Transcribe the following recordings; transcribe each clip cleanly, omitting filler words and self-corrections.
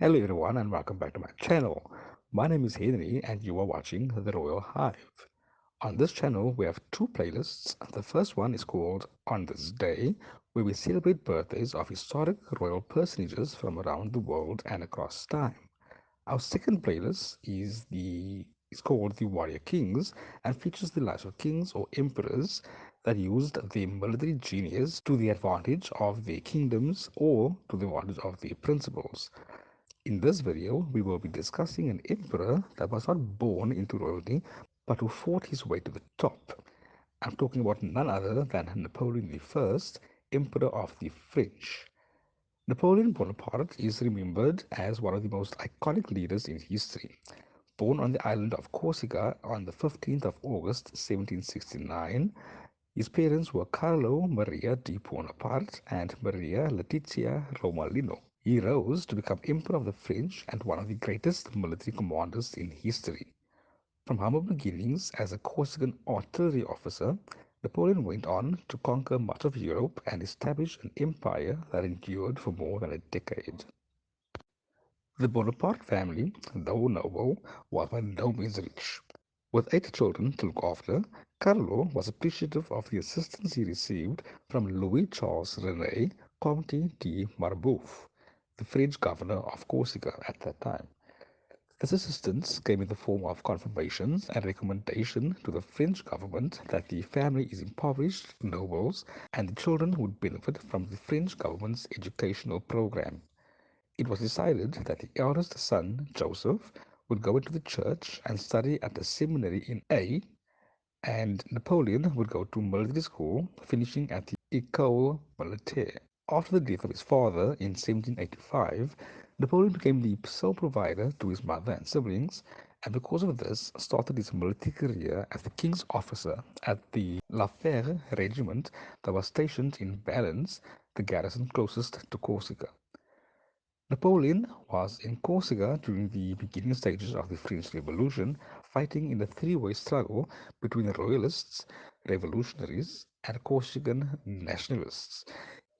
Hello everyone and welcome back to my channel. My name is Henry and you are watching The Royal Hive. On this channel we have two playlists. The first one is called On This Day, where we celebrate birthdays of historic royal personages from around the world and across time. Our second playlist is called The Warrior Kings and features the lives of kings or emperors that used their military genius to the advantage of their kingdoms or to the advantage of their principles. In this video, we will be discussing an emperor that was not born into royalty, but who fought his way to the top. I'm talking about none other than Napoleon I, Emperor of the French. Napoleon Bonaparte is remembered as one of the most iconic leaders in history. Born on the island of Corsica on the 15th of August 1769, his parents were Carlo Maria di Bonaparte and Maria Letizia Romalino. He rose to become Emperor of the French and one of the greatest military commanders in history. From humble beginnings as a Corsican artillery officer, Napoleon went on to conquer much of Europe and establish an empire that endured for more than a decade. The Bonaparte family, though noble, was by no means rich. With 8 children to look after, Carlo was appreciative of the assistance he received from Louis Charles René, Comte de Marbeuf, the French governor of Corsica at that time. This assistance came in the form of confirmations and recommendation to the French government that the family is impoverished nobles and the children would benefit from the French government's educational program. It was decided that the eldest son, Joseph, would go into the church and study at the seminary in A, and Napoleon would go to military school, finishing at the École Militaire. After the death of his father in 1785, Napoleon became the sole provider to his mother and siblings, and because of this, started his military career as the king's officer at the La Fère regiment that was stationed in Valence, the garrison closest to Corsica. Napoleon was in Corsica during the beginning stages of the French Revolution, fighting in a three-way struggle between the royalists, revolutionaries, and Corsican nationalists.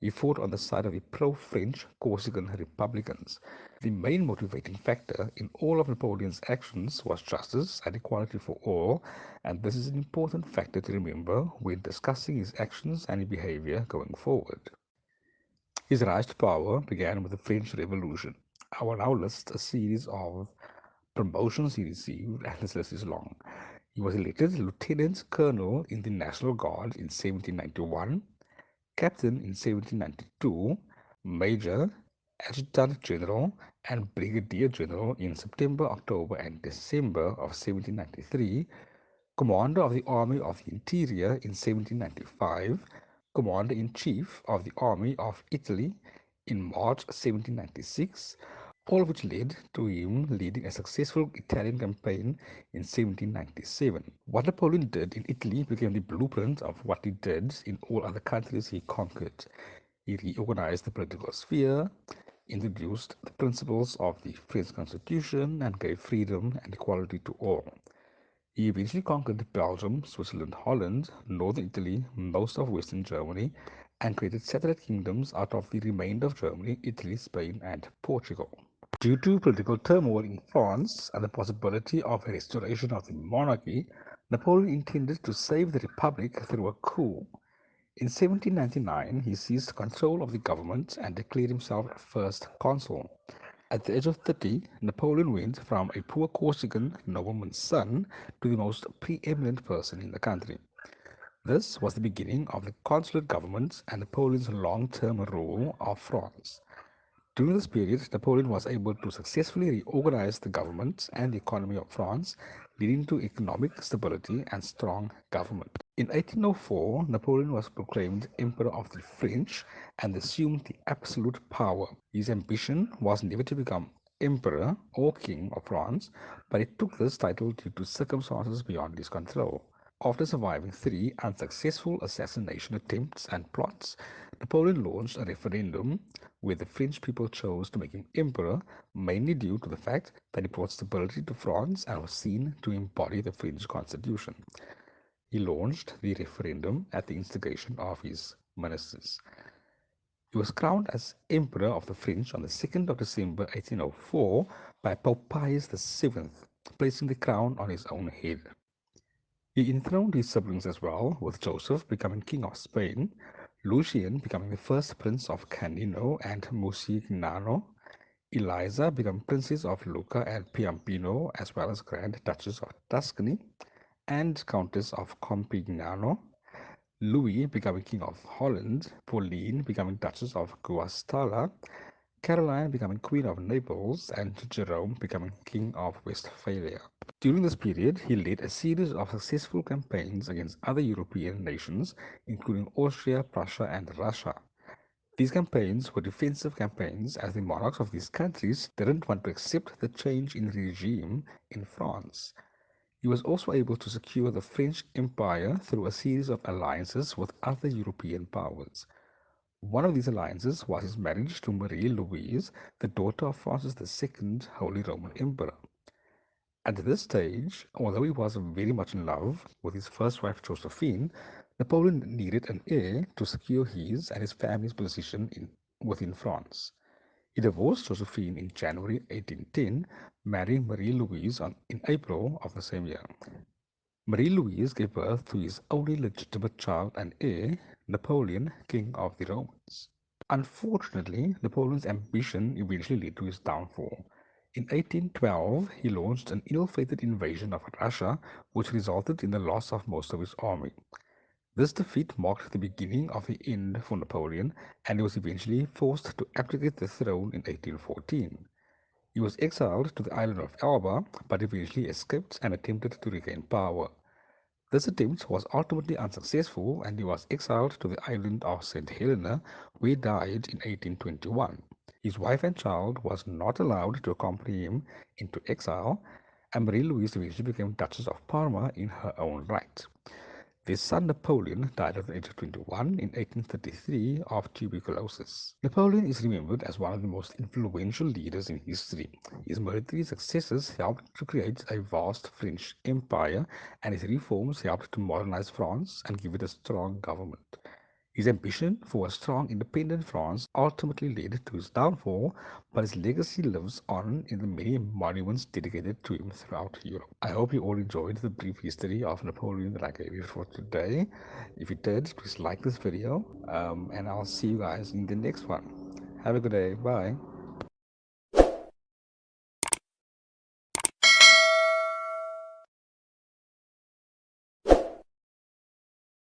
He fought on the side of the pro-French Corsican Republicans. The main motivating factor in all of Napoleon's actions was justice and equality for all, and this is an important factor to remember when discussing his actions and behavior going forward. His rise to power began with the French Revolution. I will now list a series of promotions he received, and this list is long. He was elected Lieutenant Colonel in the National Guard in 1791, Captain in 1792, Major, Adjutant General, and Brigadier General in September, October, and December of 1793, Commander of the Army of the Interior in 1795, Commander-in-Chief of the Army of Italy in March 1796, all of which led to him leading a successful Italian campaign in 1797. What Napoleon did in Italy became the blueprint of what he did in all other countries he conquered. He reorganized the political sphere, introduced the principles of the French Constitution, and gave freedom and equality to all. He eventually conquered Belgium, Switzerland, Holland, northern Italy, most of western Germany, and created satellite kingdoms out of the remainder of Germany, Italy, Spain, and Portugal. Due to political turmoil in France and the possibility of a restoration of the monarchy, Napoleon intended to save the republic through a coup. In 1799, he seized control of the government and declared himself first consul. At the age of 30, Napoleon went from a poor Corsican nobleman's son to the most preeminent person in the country. This was the beginning of the consular government and Napoleon's long-term rule of France. During this period, Napoleon was able to successfully reorganize the government and the economy of France, leading to economic stability and strong government. In 1804, Napoleon was proclaimed Emperor of the French and assumed the absolute power. His ambition was never to become Emperor or King of France, but he took this title due to circumstances beyond his control. After surviving 3 unsuccessful assassination attempts and plots, Napoleon launched a referendum where the French people chose to make him emperor, mainly due to the fact that he brought stability to France and was seen to embody the French constitution. He launched the referendum at the instigation of his ministers. He was crowned as Emperor of the French on the 2nd of December 1804 by Pope Pius VII, placing the crown on his own head. He enthroned his siblings as well, with Joseph becoming King of Spain, Lucian becoming the first Prince of Canino and Musignano, Eliza becoming Princess of Lucca and Piombino, as well as Grand Duchess of Tuscany and Countess of Compignano, Louis becoming King of Holland, Pauline becoming Duchess of Guastalla, Caroline becoming Queen of Naples, and Jerome becoming King of Westphalia. During this period, he led a series of successful campaigns against other European nations, including Austria, Prussia, and Russia. These campaigns were defensive campaigns as the monarchs of these countries didn't want to accept the change in regime in France. He was also able to secure the French Empire through a series of alliances with other European powers. One of these alliances was his marriage to Marie Louise, the daughter of Francis II, Holy Roman Emperor. At this stage, although he was very much in love with his first wife Josephine, Napoleon needed an heir to secure his and his family's position within France. He divorced Josephine in January 1810, marrying Marie Louise in April of the same year. Marie Louise gave birth to his only legitimate child and heir, Napoleon, King of the Romans. Unfortunately, Napoleon's ambition eventually led to his downfall. In 1812, he launched an ill-fated invasion of Russia, which resulted in the loss of most of his army. This defeat marked the beginning of the end for Napoleon, and he was eventually forced to abdicate the throne in 1814. He was exiled to the island of Elba, but eventually escaped and attempted to regain power. This attempt was ultimately unsuccessful, and he was exiled to the island of St. Helena, where he died in 1821. His wife and child was not allowed to accompany him into exile, and Marie-Louise eventually became Duchess of Parma in her own right. Their son Napoleon died at the age of 21 in 1833 of tuberculosis. Napoleon is remembered as one of the most influential leaders in history. His military successes helped to create a vast French empire, and his reforms helped to modernize France and give it a strong government. His ambition for a strong independent France ultimately led to his downfall, but his legacy lives on in the many monuments dedicated to him throughout Europe. I hope you all enjoyed the brief history of Napoleon that I gave you for today. If you did, please like this video, and I'll see you guys in the next one. Have a good day. Bye.